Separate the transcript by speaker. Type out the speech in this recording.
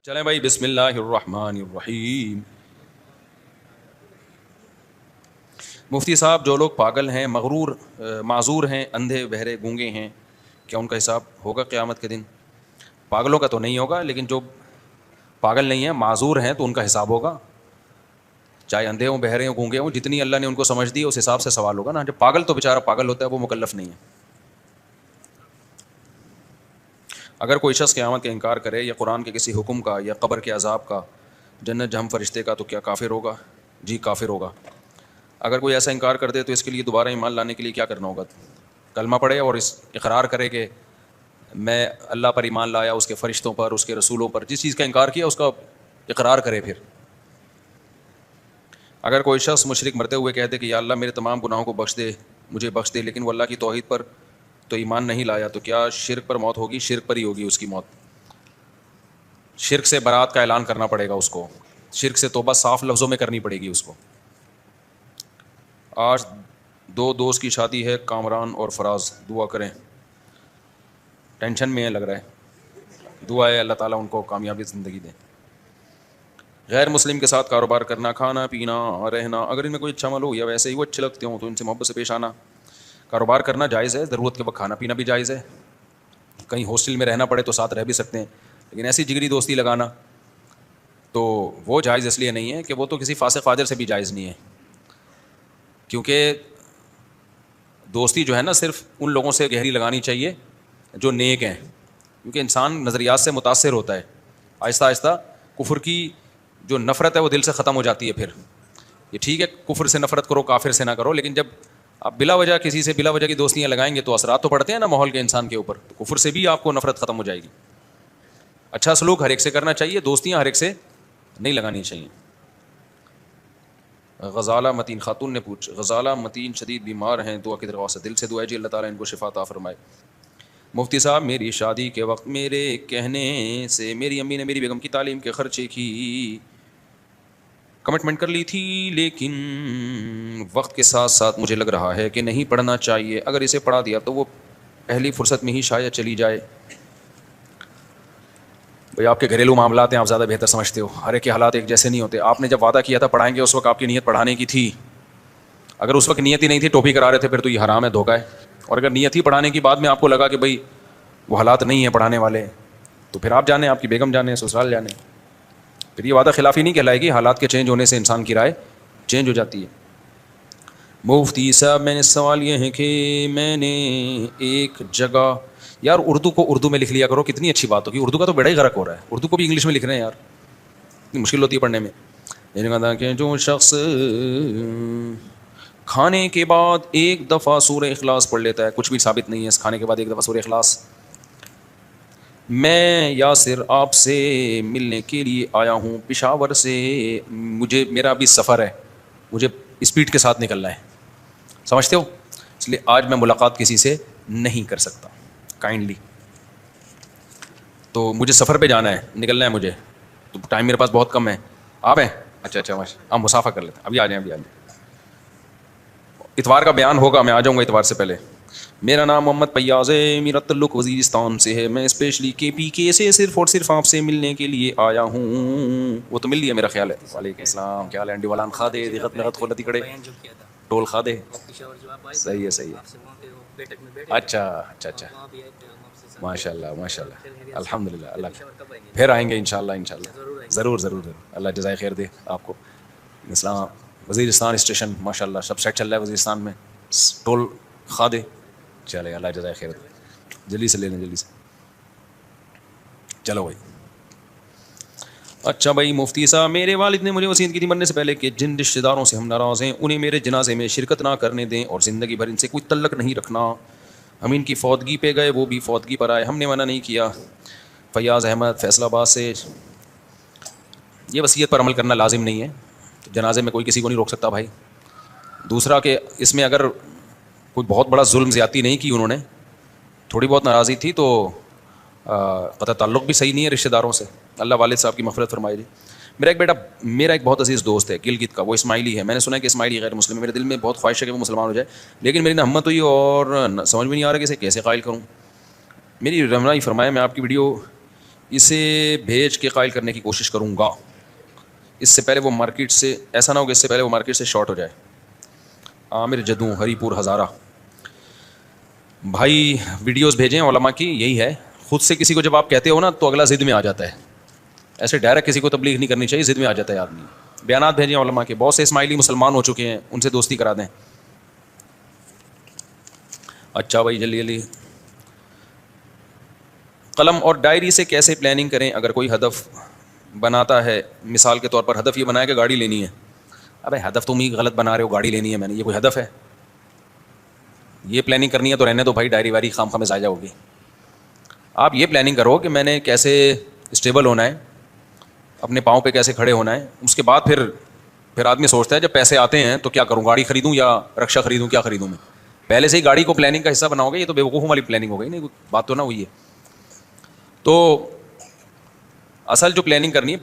Speaker 1: چلیں بھائی، بسم اللہ الرحمن الرحیم۔ مفتی صاحب، جو لوگ پاگل ہیں، مغرور، معذور ہیں، اندھے بہرے گونگے ہیں، کیا ان کا حساب ہوگا قیامت کے دن؟ پاگلوں کا تو نہیں ہوگا، لیکن جو پاگل نہیں ہیں، معذور ہیں، تو ان کا حساب ہوگا، چاہے اندھے ہوں، بہرے ہوں، گونگے ہوں، جتنی اللہ نے ان کو سمجھ دی اس حساب سے سوال ہوگا نا۔ جب پاگل تو بیچارہ پاگل ہوتا ہے، وہ مکلف نہیں ہے۔ اگر کوئی شخص قیامت کا انکار کرے، یا قرآن کے کسی حکم کا، یا قبر کے عذاب کا، جنت جہنم فرشتے کا، تو کیا کافر ہوگا؟ جی کافر ہوگا۔ اگر کوئی ایسا انکار کر دے تو اس کے لیے دوبارہ ایمان لانے کے لیے کیا کرنا ہوگا؟ کلمہ پڑھے اور اس اقرار کرے کہ میں اللہ پر ایمان لایا، اس کے فرشتوں پر، اس کے رسولوں پر، جس چیز کا انکار کیا اس کا اقرار کرے۔ پھر اگر کوئی شخص مشرک مرتے ہوئے کہہ دے کہ یا اللہ میرے تمام گناہوں کو بخش دے، مجھے بخش دے، لیکن وہ اللہ کی توحید پر تو ایمان نہیں لایا، تو کیا شرک پر موت ہوگی؟ شرک پر ہی ہوگی اس کی موت۔ شرک سے برات کا اعلان کرنا پڑے گا اس کو، شرک سے توبہ صاف لفظوں میں کرنی پڑے گی اس کو۔ آج دو دوست کی شادی ہے، کامران اور فراز، دعا کریں، ٹینشن میں ہے لگ رہا ہے، دعا ہے اللہ تعالیٰ ان کو کامیابی زندگی دے۔ غیر مسلم کے ساتھ کاروبار کرنا، کھانا پینا رہنا، اگر ان میں کوئی اچھا عمل ہو یا ویسے ہی وہ اچھے لگتے ہوں تو ان سے محبت سے پیش آنا۔ کاروبار کرنا جائز ہے، ضرورت کے وقت کھانا پینا بھی جائز ہے، کہیں ہاسٹل میں رہنا پڑے تو ساتھ رہ بھی سکتے ہیں، لیکن ایسی جگری دوستی لگانا تو وہ جائز اس لیے نہیں ہے کہ وہ تو کسی فاسق فاجر سے بھی جائز نہیں ہے، کیونکہ دوستی جو ہے نا صرف ان لوگوں سے گہری لگانی چاہیے جو نیک ہیں، کیونکہ انسان نظریات سے متاثر ہوتا ہے، آہستہ آہستہ کفر کی جو نفرت ہے وہ دل سے ختم ہو جاتی ہے۔ پھر یہ ٹھیک ہے کفر سے نفرت کرو، کافر سے نہ کرو، لیکن جب آپ بلا وجہ کسی سے بلا وجہ کی دوستیاں لگائیں گے تو اثرات تو پڑتے ہیں نا ماحول کے انسان کے اوپر، تو کفر سے بھی آپ کو نفرت ختم ہو جائے گی۔ اچھا سلوک ہر ایک سے کرنا چاہیے، دوستیاں ہر ایک سے نہیں لگانی چاہیے۔ غزالہ متین خاتون نے غزالہ متین شدید بیمار ہیں، دعا کی درخواست ہے، دل سے دعا ہے جی اللہ تعالیٰ ان کو شفا عطا فرمائے۔ مفتی صاحب، میری شادی کے وقت میرے کہنے سے میری امی نے میری بیگم کی تعلیم کے خرچے کی کمٹمنٹ کر لی تھی، لیکن وقت کے ساتھ ساتھ مجھے لگ رہا ہے کہ نہیں پڑھنا چاہیے، اگر اسے پڑھا دیا تو وہ پہلی فرصت میں ہی شاید چلی جائے۔ بھئی آپ کے گھریلو معاملات ہیں، آپ زیادہ بہتر سمجھتے ہو، ہر ایک کے حالات ایک جیسے نہیں ہوتے۔ آپ نے جب وعدہ کیا تھا پڑھائیں گے، اس وقت آپ کی نیت پڑھانے کی تھی، اگر اس وقت نیت ہی نہیں تھی، ٹوپی کرا رہے تھے، پھر تو یہ حرام ہے، دھوکہ ہے۔ اور اگر نیت ہی پڑھانے کی بعد میں آپ کو لگا کہ بھئی وہ حالات نہیں ہیں پڑھانے والے، تو پھر آپ جانیں، آپ کی بیگم جانیں، سسرال جانیں، پھر یہ وعدہ خلافی نہیں کہلائے گی۔ حالات کے چینج ہونے سے انسان کی رائے چینج ہو جاتی ہے۔ مفتی صاحب، میں نے سوال یہ ہے کہ میں نے ایک جگہ، یار اردو کو اردو میں لکھ لیا کرو، کتنی اچھی بات ہوگی، اردو کا تو بڑا ہی غرق ہو رہا ہے، اردو کو بھی انگلش میں لکھ رہے ہیں یار، اتنی مشکل ہوتی ہے پڑھنے میں۔ یہ کہا تھا کہ جو شخص کھانے کے بعد ایک دفعہ سورہ اخلاص پڑھ لیتا ہے، کچھ بھی ثابت نہیں ہے اس کھانے کے بعد ایک دفعہ سورہ اخلاص۔ میں یاسر آپ سے ملنے کے لیے آیا ہوں پشاور سے، میرا بھی سفر ہے، مجھے اسپیڈ کے ساتھ نکلنا ہے، سمجھتے ہو، اس لیے آج میں ملاقات کسی سے نہیں کر سکتا کائنڈلی، تو مجھے سفر پہ جانا ہے، نکلنا ہے مجھے، تو ٹائم میرے پاس بہت کم ہے۔ آپ ہیں؟ اچھا ماشاء، آپ مسافہ کر لیتے ہیں، ابھی آ جائیں، ابھی آ جائیں، اتوار کا بیان ہوگا، میں آ جاؤں گا اتوار سے پہلے۔ میرا نام محمد پیاز ہے، میرا تعلق وزیرستان سے ہے، میں اسپیشلی کے پی کے سے صرف اور صرف آپ سے ملنے کے لیے آیا ہوں۔ وہ تو مل لیا میرا خیال ہے۔ وعلیکم السلام، کیا لینڈی والان خادے دیغت میں غت خلتی کڑے ٹول خادے، صحیح ہے صحیح ہے، اچھا ماشاء اللہ الحمدللہ، اللہ پھر آئیں گے انشاءاللہ، ضرور اللہ جزائے خیر دے آپ کو۔ اسلام وزیرستان اسٹیشن ماشاء اللہ سب سیٹ چل رہا ہے وزیرستان میں، ٹول خادے، چلے اللہ جزائے خیر دے، جلدی سے لے لیں جلدی سے، چلو بھائی۔ اچھا بھائی مفتی صاحب، میرے والد نے مجھے وصیت کی تھی مرنے سے پہلے کہ جن رشتہ داروں سے ہم ناراض ہیں انہیں میرے جنازے میں شرکت نہ کرنے دیں اور زندگی بھر ان سے کوئی تعلق نہیں رکھنا۔ ہم ان کی فوتگی پہ گئے، وہ بھی فوتگی پر آئے، ہم نے منع نہیں کیا۔ فیاض احمد فیصل آباد سے۔ یہ وصیت پر عمل کرنا لازم نہیں ہے، جنازے میں کوئی کسی کو نہیں روک سکتا بھائی۔ دوسرا کہ اس میں اگر کوئی بہت بڑا ظلم زیادتی نہیں کی انہوں نے، تھوڑی بہت ناراضی تھی، تو قطع تعلق بھی صحیح نہیں ہے رشتہ داروں سے۔ اللہ والد صاحب کی مغفرت فرمائے جی۔ میرا ایک بہت عزیز دوست ہے گلگت کا، وہ اسماعیلی ہے، میں نے سنا ہے کہ اسماعیلی غیر مسلم ہے، میرے دل میں بہت خواہش ہے کہ وہ مسلمان ہو جائے، لیکن میری نہ ہمت ہوئی اور سمجھ میں نہیں آ رہا کہ اسے کیسے قائل کروں۔ میری رہنمائی فرمائے، میں آپ کی ویڈیو اسے بھیج کے قائل کرنے کی کوشش کروں گا، اس سے پہلے وہ مارکیٹ سے، ایسا نہ ہو کہ اس سے پہلے وہ مارکیٹ سے شارٹ ہو جائے. عامر جدوں، ہری پور ہزارہ. بھائی ویڈیوز بھیجیں علماء کی، یہی ہے. خود سے کسی کو جب آپ کہتے ہو نا تو اگلا ضد میں آ جاتا ہے. ایسے ڈائریکٹ کسی کو تبلیغ نہیں کرنی چاہیے، ضد میں آ جاتا ہے آدمی. بیانات بھیجیں علماء کے. بہت سے اسماعیلی مسلمان ہو چکے ہیں، ان سے دوستی کرا دیں. اچھا بھائی جلدی جلدی. قلم اور ڈائری سے کیسے پلاننگ کریں اگر کوئی ہدف بناتا ہے؟ مثال کے طور پر ہدف یہ بنایا کہ گاڑی لینی ہے. ابے ہدف تم ہی غلط بنا رہے ہو، گاڑی لینی ہے میں نے، یہ کوئی ہدف ہے؟ یہ پلاننگ کرنی ہے تو رہنے دو بھائی، ڈائری وائری خام خام ضائع ہوگی. آپ یہ پلاننگ کرو کہ میں نے کیسے اسٹیبل ہونا ہے، اپنے پاؤں پہ کیسے کھڑے ہونا ہے. اس کے بعد پھر آدمی سوچتا ہے جب پیسے آتے ہیں تو کیا کروں، گاڑی خریدوں یا رکشا خریدوں، کیا خریدوں میں. پہلے سے ہی گاڑی کو پلاننگ کا حصہ بناؤ گے، یہ تو بے وقوفوں والی پلاننگ ہو گئی. نہیں بات تو نہ ہوئی ہے. تو اصل جو پلاننگ کرنی ہے،